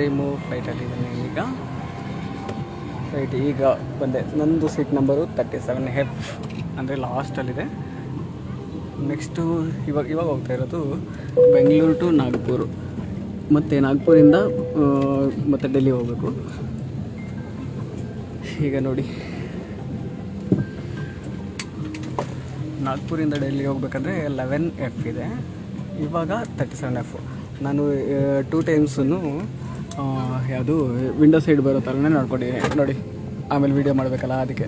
Time ಫ್ಲೈಟಲ್ಲಿದ್ದೀನಿ ಈಗ ಬಂದೆ. ನಂದು ಸೀಟ್ ನಂಬರು 37F ಅಂದರೆ ಲಾಸ್ಟಲ್ಲಿದೆ. ನೆಕ್ಸ್ಟು ಇವಾಗ ಹೋಗ್ತಾ ಇರೋದು ಬೆಂಗಳೂರು ಟು ನಾಗ್ಪುರ್, ಮತ್ತು ನಾಗ್ಪುರಿಂದ ಮತ್ತು ಡೆಲ್ಲಿ ಹೋಗಬೇಕು. ಈಗ ನೋಡಿ, ನಾಗ್ಪುರಿಂದ ಡೆಲ್ಲಿ ಹೋಗ್ಬೇಕಂದ್ರೆ 11F ಇದೆ, ಇವಾಗ 37F. ನಾನು 2 ಟೈಮ್ಸೂ ಯಾವುದು ವಿಂಡೋ ಸೈಡ್ ಬರೋ ಥರನೇ ನೋಡ್ಕೊಂಡಿದ್ದೀನಿ ನೋಡಿ. ಆಮೇಲೆ ವೀಡಿಯೋ ಮಾಡಬೇಕಲ್ಲ, ಅದಕ್ಕೆ.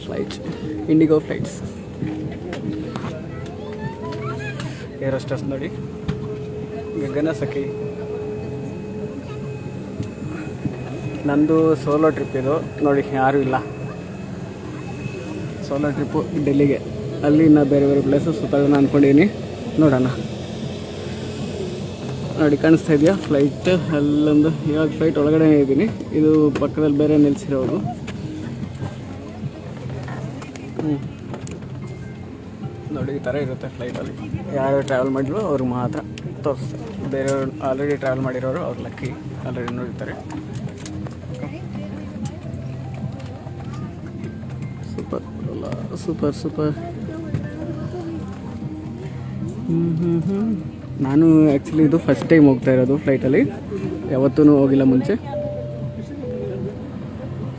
Flight IndiGo flights, air hostess ನೋಡಿ, ಗಗನ ಸಖಿ. ನಂದು ಸೋಲೋ ಟ್ರಿಪ್ ಇದು ನೋಡಿ, ಯಾರೂ ಇಲ್ಲ. ಸೋಲೋ ಟ್ರಿಪ್ಪು ಡೆಲ್ಲಿಗೆ. ಅಲ್ಲಿ ಇನ್ನೂ ಬೇರೆ ಬೇರೆ ಪ್ಲೇಸಸ್ ಸುತ್ತಾಡೋಣ ಅಂದ್ಕೊಂಡಿದ್ದೀನಿ, ನೋಡೋಣ. ನೋಡಿ ಕಾಣಿಸ್ತಾ ಇದೆಯಾ ಫ್ಲೈಟ್? ಅಲ್ಲೊಂದು ಇವಾಗ ಫ್ಲೈಟ್ ಒಳಗಡೆ ಇದ್ದೀನಿ, ಇದು ಪಕ್ಕದಲ್ಲಿ ಬೇರೆ ನಿಲ್ಲಿಸಿರೋದು. ನೋಡಿ ಈ ಥರ ಇರುತ್ತೆ ಫ್ಲೈಟಲ್ಲಿ. ಯಾರು ಟ್ರಾವೆಲ್ ಮಾಡಿದ್ರು ಅವ್ರಿಗೆ ಮಾತ್ರ ತೋರಿಸ್ತಾರೆ, ಬೇರೆಯವ್ರು ಆಲ್ರೆಡಿ ಟ್ರಾವೆಲ್ ಮಾಡಿರೋರು ಅವ್ರು ಲಕ್ಕಿ, ಆಲ್ರೆಡಿ ನೋಡಿರ್ತಾರೆ. ಸೂಪರ್ ಅಲ್ಲ, ಸೂಪರ್. ನಾನು ಆ್ಯಕ್ಚುಲಿ ಇದು ಫಸ್ಟ್ ಟೈಮ್ ಹೋಗ್ತಾ ಇರೋದು ಫ್ಲೈಟಲ್ಲಿ, ಯಾವತ್ತೂ ಹೋಗಿಲ್ಲ ಮುಂಚೆ.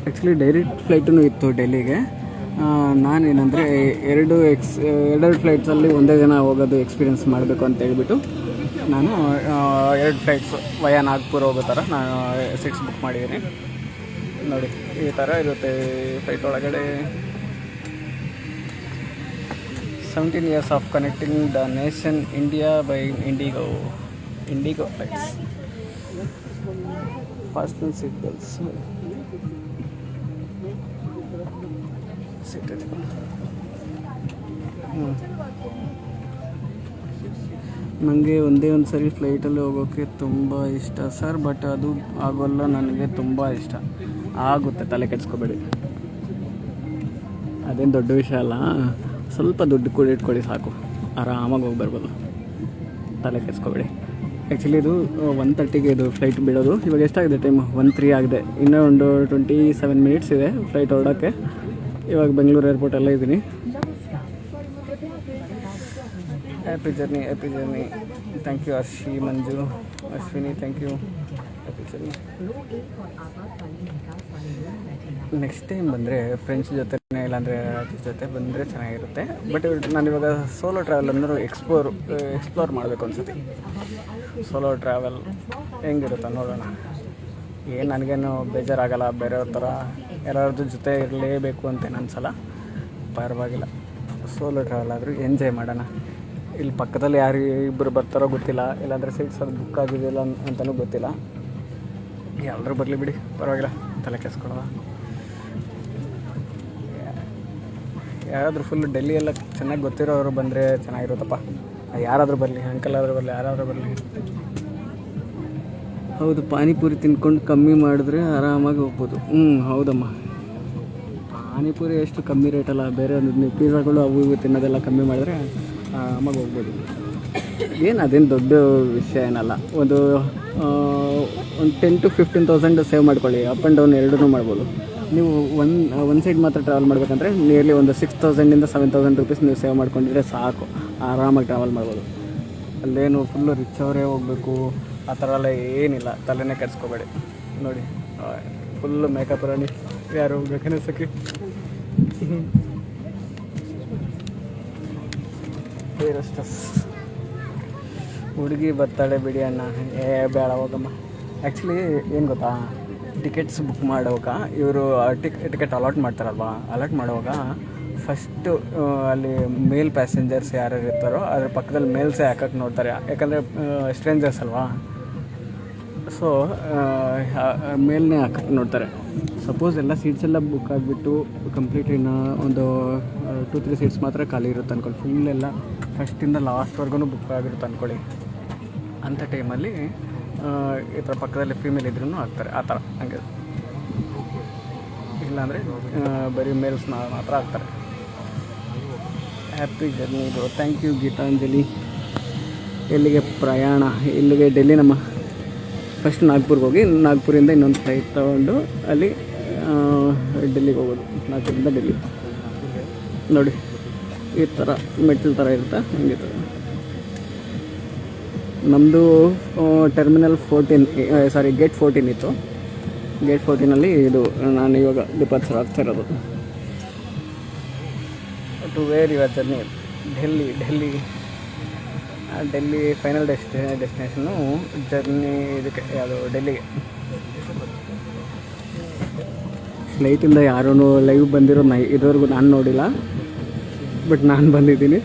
ಆ್ಯಕ್ಚುಲಿ ಡೈರೆಕ್ಟ್ ಫ್ಲೈಟೂ ಇತ್ತು ಡೆಲ್ಲಿಗೆ. ನಾನೇನಂದರೆ ಎರಡು ಫ್ಲೈಟ್ಸಲ್ಲಿ ಒಂದೇ ದಿನ ಹೋಗೋದು ಎಕ್ಸ್ಪೀರಿಯೆನ್ಸ್ ಮಾಡಬೇಕು ಅಂತ ಹೇಳ್ಬಿಟ್ಟು ನಾನು 2 ಫ್ಲೈಟ್ಸ್ ವಯಾ ನಾಗ್ಪುರ್ ಹೋಗೋ ಥರ ನಾನು ಸೀಟ್ಸ್ ಬುಕ್ ಮಾಡಿದ್ದೀನಿ. ನೋಡಿ ಈ ಥರ ಇರುತ್ತೆ ಫ್ಲೈಟ್ ಒಳಗಡೆ. 17 years of connecting the nation India by Indigo flights. Fasten seat belts. Seated. ನನಗೆ ಒಂದೇ ಒಂದು ಸರಿ ಫ್ಲೈಟಲ್ಲಿ ಹೋಗೋಕ್ಕೆ ತುಂಬ ಇಷ್ಟ ಸರ್, ಬಟ್ ಅದು ಆಗೋಲ್ಲ. ನನಗೆ ತುಂಬ ಇಷ್ಟ ಆಗುತ್ತೆ, ತಲೆ ಕೆಡಿಸ್ಕೋಬೇಡಿ. ಅದೇನು ದೊಡ್ಡ ವಿಷಯ ಅಲ್ಲ, ಸ್ವಲ್ಪ ದುಡ್ಡು ಕೂಡ ಇಟ್ಕೊಳ್ಳಿ ಸಾಕು, ಆರಾಮಾಗಿ ಹೋಗಿ ಬರ್ಬೋದು, ತಲೆ ಕೆಡಿಸ್ಕೋಬೇಡಿ. ಆ್ಯಕ್ಚುಲಿ ಇದು 1:30ಗೆ ಇದು ಫ್ಲೈಟ್ ಬಿಡೋದು. ಇವಾಗ ಎಷ್ಟಾಗಿದೆ ಟೈಮು? 1:03 ಆಗಿದೆ. ಇನ್ನೂ ಒಂದು 27 ಮಿನಿಟ್ಸ್ ಇದೆ ಫ್ಲೈಟ್ ಹೊರಡೋಕ್ಕೆ. ಇವಾಗ ಬೆಂಗಳೂರು ಏರ್ಪೋರ್ಟಲ್ಲೇ ಇದ್ದೀನಿ. Happy journey. Thank you Arshi, Manju, Ashwini, thank you. Happy journey. Next time ಬಂದರೆ ಫ್ರೆಂಡ್ಸ್ ಜೊತೆ ಇಲ್ಲಾಂದರೆ ಆಫೀಸ್ ಜೊತೆ ಬಂದರೆ ಚೆನ್ನಾಗಿರುತ್ತೆ. ಬಟ್ ನಾನಿವಾಗ ಸೋಲೋ ಟ್ರಾವೆಲ್ ಅಂದ್ರೆ ಎಕ್ಸ್ಪ್ಲೋರ್ ಮಾಡಬೇಕು ಅನ್ಸುತ್ತೆ. ಸೋಲೋ ಟ್ರಾವೆಲ್ ಹೆಂಗಿರುತ್ತೆ ನೋಡೋಣ. ಏನು ನನಗೇನು ಬೇಜಾರಾಗಲ್ಲ, ಬೇರೆಯವ್ರ ಥರ ಎಲ್ಲರದ್ದು ಜೊತೆ ಇರಲೇಬೇಕು ಅಂತೇನು ಅನ್ಸಲ್ಲ, ಪರವಾಗಿಲ್ಲ. ಸೋಲೋ ಟ್ರಾವೆಲ್ ಆದರೂ ಎಂಜಾಯ್ ಮಾಡೋಣ. ಇಲ್ಲಿ ಪಕ್ಕದಲ್ಲಿ ಯಾರು ಇಬ್ಬರು ಬರ್ತಾರೋ ಗೊತ್ತಿಲ್ಲ, ಇಲ್ಲಾಂದರೆ ಸೀಟ್ಸ್ ಅದು ಬುಕ್ ಆಗಿದೆಯಲ್ಲ ಅಂತಲೂ ಗೊತ್ತಿಲ್ಲ. ಎಲ್ಲರೂ ಬರಲಿ ಬಿಡಿ, ಪರವಾಗಿಲ್ಲ, ತಲೆ ಕೆಡಿಸ್ಕೊಳ್ಳೋಣ. ಯಾರಾದರೂ ಫುಲ್ ಡೆಲ್ಲಿ ಎಲ್ಲ ಚೆನ್ನಾಗಿ ಗೊತ್ತಿರೋರು ಬಂದರೆ ಚೆನ್ನಾಗಿರುತ್ತಪ್ಪ. ಯಾರಾದರೂ ಬರಲಿ, ಅಂಕಲ್ ಆದರೂ ಬರಲಿ, ಯಾರಾದರೂ ಬರಲಿ. ಹೌದು, ಪಾನಿಪುರಿ ತಿನ್ಕೊಂಡು ಕಮ್ಮಿ ಮಾಡಿದ್ರೆ ಆರಾಮಾಗಿ ಹೋಗ್ಬೋದು. ಹೌದಮ್ಮ, ಪಾನಿಪುರಿ ಎಷ್ಟು ಕಮ್ಮಿ ರೇಟಲ್ಲ. ಬೇರೆ ಒಂದು ಪಿಜ್ಜಾಗಳು ಅವು ಇವು ತಿನ್ನೋದೆಲ್ಲ ಕಮ್ಮಿ ಮಾಡಿದ್ರೆ ಆರಾಮಾಗಿ ಹೋಗ್ಬೋದು. ಅದೇನು ದೊಡ್ಡ ವಿಷಯ ಏನಲ್ಲ. ಒಂದು 10,000 to 15,000 ಸೇವ್ ಮಾಡ್ಕೊಳ್ಳಿ. ಅಪ್ ಆ್ಯಂಡ್ ಡೌನ್ ಎರಡೂ ಮಾಡ್ಬೋದು. ನೀವು ಒಂದು ಸೈಡ್ ಮಾತ್ರ ಟ್ರಾವೆಲ್ ಮಾಡಬೇಕಂದ್ರೆ ನಿಯರ್ಲಿ ಒಂದು 6,000 to 7,000 ರೂಪೀಸ್ ನೀವು ಸೇವ್ ಮಾಡ್ಕೊಂಡಿದ್ರೆ ಸಾಕು, ಆರಾಮಾಗಿ ಟ್ರಾವೆಲ್ ಮಾಡ್ಬೋದು. ಅಲ್ಲೇನು ಫುಲ್ಲು ರಿಚ್ ಅವರೇ ಹೋಗಬೇಕು ಆ ಥರ ಎಲ್ಲ ಏನಿಲ್ಲ, ತಲೆನೇ ಕೆಡಿಸ್ಕೋಬೇಡಿ. ನೋಡಿ ಫುಲ್ಲು ಮೇಕಪ್ ರಾಣಿ ಯಾರು ಹೋಗ್ಬೇಕನೇ ಸಖಿ. ಹುಡುಗಿ ಬರ್ತಾಳೆ ಬಿಡಿ ಅಣ್ಣ, ಬೇಡ ಹೋಗಮ್ಮ. ಆ್ಯಕ್ಚುಲಿ ಏನು ಗೊತ್ತಾ, ಟಿಕೆಟ್ಸ್ ಬುಕ್ ಮಾಡುವಾಗ ಇವರು ಟಿಕೆಟ್ ಅಲಾಟ್ ಮಾಡ್ತಾರಲ್ವ, ಅಲಾಟ್ ಮಾಡುವಾಗ ಫಸ್ಟು ಅಲ್ಲಿ ಮೇಲ್ ಪ್ಯಾಸೆಂಜರ್ಸ್ ಯಾರು ಇರ್ತಾರೋ ಅದ್ರ ಪಕ್ಕದಲ್ಲಿ ಮೇಲ್ಸೇ ಹಾಕಕ್ಕೆ ನೋಡ್ತಾರೆ. ಯಾಕಂದರೆ ಸ್ಟ್ರೇಂಜರ್ಸ್ ಅಲ್ವಾ, ಸೊ ಮೇಲ್ನೇ ಹಾಕಕ್ಕೆ ನೋಡ್ತಾರೆ. ಸಪೋಸ್ ಎಲ್ಲ ಸೀಟ್ಸ್ ಎಲ್ಲ ಬುಕ್ ಆಗಿಬಿಟ್ಟು ಕಂಪ್ಲೀಟ್ ಇನ್ನು ಒಂದು 2-3 ಸೀಟ್ಸ್ ಮಾತ್ರ ಖಾಲಿ ಇರುತ್ತೆ ಅಂದ್ಕೊಳ್ಳಿ, ಫುಲ್ ಎಲ್ಲ ಫಸ್ಟಿಂದ ಲಾಸ್ಟ್ವರೆಗೂ ಬುಕ್ ಆಗಿರುತ್ತೆ ಅಂದ್ಕೊಳ್ಳಿ. ಅಂಥ ಟೈಮಲ್ಲಿ ಈ ಥರ ಪಕ್ಕದಲ್ಲಿ ಫೀಮೇಲ್ ಇದ್ರೂ ಹಾಕ್ತಾರೆ, ಆ ಥರ ಹಂಗೆ. ಇಲ್ಲಾಂದರೆ ಬರೀ ಮೇಲ್ಸ್ ಮಾತ್ರ ಹಾಕ್ತಾರೆ. Happy journey bro, thank you Geetanjali. ಎಲ್ಲಿಗೆ ಪ್ರಯಾಣ? ಇಲ್ಲಿಗೆ ಡೆಲ್ಲಿ ನಮ್ಮ ಫಸ್ಟ್ ನಾಗ್ಪುರ್ಗೆ ಹೋಗಿ ನಾಗ್ಪುರಿಂದ ಇನ್ನೊಂದು ಫ್ಲೈಟ್ ತೊಗೊಂಡು ಅಲ್ಲಿ ಡೆಲ್ಲಿಗೆ ಹೋಗೋದು. ನಾಗ್ಪುರಿಂದ ಡೆಲ್ಲಿ ನೋಡಿ ಈ ಥರ ಮೆಟ್ಲ್ ಥರ ಇರುತ್ತೆ, ಹಂಗಿರ್ತದೆ. ನಮ್ಮದು ಟರ್ಮಿನಲ್ 14 ಗೇಟ್ 14 ಇತ್ತು. ಗೇಟ್ 14 ಇದು ನಾನು ಇವಾಗ ಡಿಪಾರ್ಚರ್ ಆಗ್ತಾ ಇರೋದು. To where your journey Delhi final ಡೆಸ್ಟಿನೇಷನ್ನು ಜರ್ನಿ ಇದಕ್ಕೆ ಯಾವುದು ಡೆಲ್ಲಿಗೆ. ಫ್ಲೈಟಿಂದ ಯಾರೂ ಲೈವ್ ಬಂದಿರೋ ಇದುವರೆಗೂ ನಾನು ನೋಡಿಲ್ಲ, ಬಟ್ ನಾನು ಬಂದಿದ್ದೀನಿ.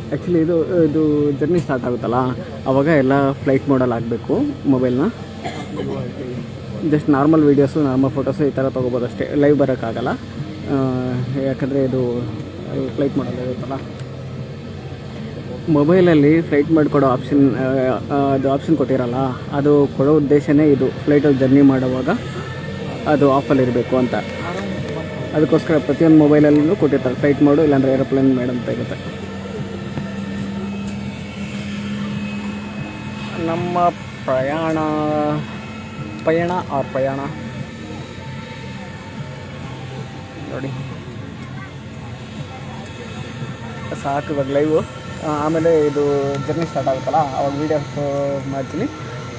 ಆ್ಯಕ್ಚುಲಿ ಇದು ಜರ್ನಿ ಸ್ಟಾರ್ಟ್ ಆಗುತ್ತಲ್ಲ ಆವಾಗ ಎಲ್ಲ ಫ್ಲೈಟ್ ಮೋಡಲ್ಲಿ ಆಗಬೇಕು ಮೊಬೈಲ್ನ. Just normal videos normal photos ಈ ಥರ ತೊಗೋಬೋದು ಅಷ್ಟೇ, ಲೈವ್ ಬರೋಕ್ಕಾಗಲ್ಲ. ಯಾಕಂದರೆ ಇದು ಫ್ಲೈಟ್ ಮೋಡಲ್ಲಿ ಇರುತ್ತಲ್ಲ. ಮೊಬೈಲಲ್ಲಿ ಫ್ಲೈಟ್ ಮಾಡಿಕೊಡೋ ಅದು ಆಪ್ಷನ್ ಕೊಟ್ಟಿರಲ್ಲ, ಅದು ಕೊಡೋ ಉದ್ದೇಶನೇ ಇದು ಫ್ಲೈಟಲ್ಲಿ ಜರ್ನಿ ಮಾಡುವಾಗ ಅದು ಆಫಲ್ಲಿರಬೇಕು ಅಂತ. ಅದಕ್ಕೋಸ್ಕರ ಪ್ರತಿಯೊಂದು ಮೊಬೈಲಲ್ಲೂ ಕೊಟ್ಟಿರ್ತಾರೆ ಫ್ಲೈಟ್ ಮೋಡು, ಇಲ್ಲಾಂದರೆ ಏರೋಪ್ಲೇನ್ ಮೇಡ್ ಅಂತ ಇರುತ್ತೆ. ನಮ್ಮ ಪ್ರಯಾಣ ನೋಡಿ ಸಾಕು ಇವಾಗ ಲೈವು. ಆಮೇಲೆ ಇದು ಜರ್ನಿ ಸ್ಟಾರ್ಟ್ ಆಗುತ್ತಲ್ಲ ಅವಾಗ ವೀಡಿಯೋಸ್ ಮಾಡ್ತೀನಿ,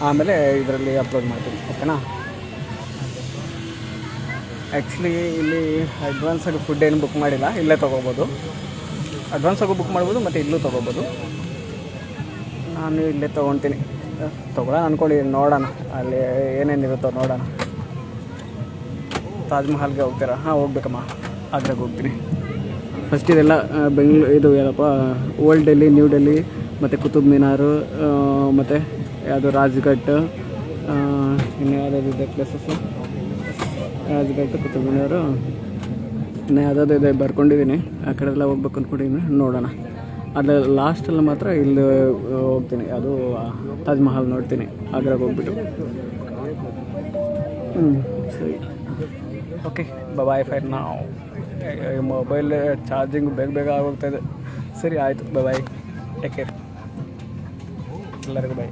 ಆಮೇಲೆ ಇದರಲ್ಲಿ ಅಪ್ಲೋಡ್ ಮಾಡ್ತೀನಿ, ಓಕೆನಾ. ಆ್ಯಕ್ಚುಲಿ ಇಲ್ಲಿ ಅಡ್ವಾನ್ಸಾಗಿ ಫುಡ್ ಏನು ಬುಕ್ ಮಾಡಿಲ್ಲ, ಇಲ್ಲೇ ತೊಗೋಬೋದು. ಅಡ್ವಾನ್ಸಾಗೂ ಬುಕ್ ಮಾಡ್ಬೋದು ಮತ್ತು ಇಲ್ಲೂ ತೊಗೋಬೋದು. ನಾನು ಇಲ್ಲೇ ತೊಗೊತೀನಿ, ತೊಗೊಳ್ಳೋಣ ಅಂದ್ಕೊಂಡಿದ್ದೀನಿ, ನೋಡೋಣ ಅಲ್ಲಿ ಏನೇನಿರುತ್ತೋ ನೋಡೋಣ. ತಾಜ್ ಮಹಲ್ಗೆ ಹೋಗ್ತೀರಾ? ಹಾಂ ಹೋಗ್ಬೇಕಮ್ಮ, ಆಗ್ರಾಗೆ ಹೋಗ್ತೀನಿ. ಫಸ್ಟ್ ಇದೆಲ್ಲ ಇದು ಏನಪ್ಪ ಓಲ್ಡ್ ಡೆಲ್ಲಿ, ನ್ಯೂ ಡೆಲ್ಲಿ ಮತ್ತು ಕುತುಬ್ ಮಿನಾರು ಮತ್ತು ಯಾವುದು ರಾಜ್ಘಾಟ್, ಇನ್ನು ಯಾವುದಾದಿದೆ ಪ್ಲೇಸಸ್ಸು, ರಾಜ್ಘಾಟ್, ಕುತುಬ್ ಮಿನಾರು, ಇನ್ನು ಯಾವುದಾದ್ರು ಇದೆ ಬರ್ಕೊಂಡಿದ್ದೀನಿ. ಆ ಕಡೆ ಎಲ್ಲ ಹೋಗ್ಬೇಕು ಅಂದ್ಕೊಂಡಿದ್ದೀನಿ, ನೋಡೋಣ. ಅದು ಲಾಸ್ಟಲ್ಲಿ ಮಾತ್ರ ಇಲ್ಲಿ ಹೋಗ್ತೀನಿ, ಅದು ತಾಜ್ ಮಹಲ್ ನೋಡ್ತೀನಿ ಆಗ್ರಾಗೆ ಹೋಗ್ಬಿಟ್ಟು. ಸರಿ, ಓಕೆ, ಬಾಯ್ ಫೈರ್ ನಾವು. ಮೊಬೈಲ್ ಚಾರ್ಜಿಂಗ್ ಬೇಗ ಆಗೋಗ್ತಾಯಿದೆ. ಸರಿ ಆಯಿತು, ಬಾಯ್, ಟೇಕ್ ಕೇರ್, ಎಲ್ಲರಿಗೂ ಬಾಯ್.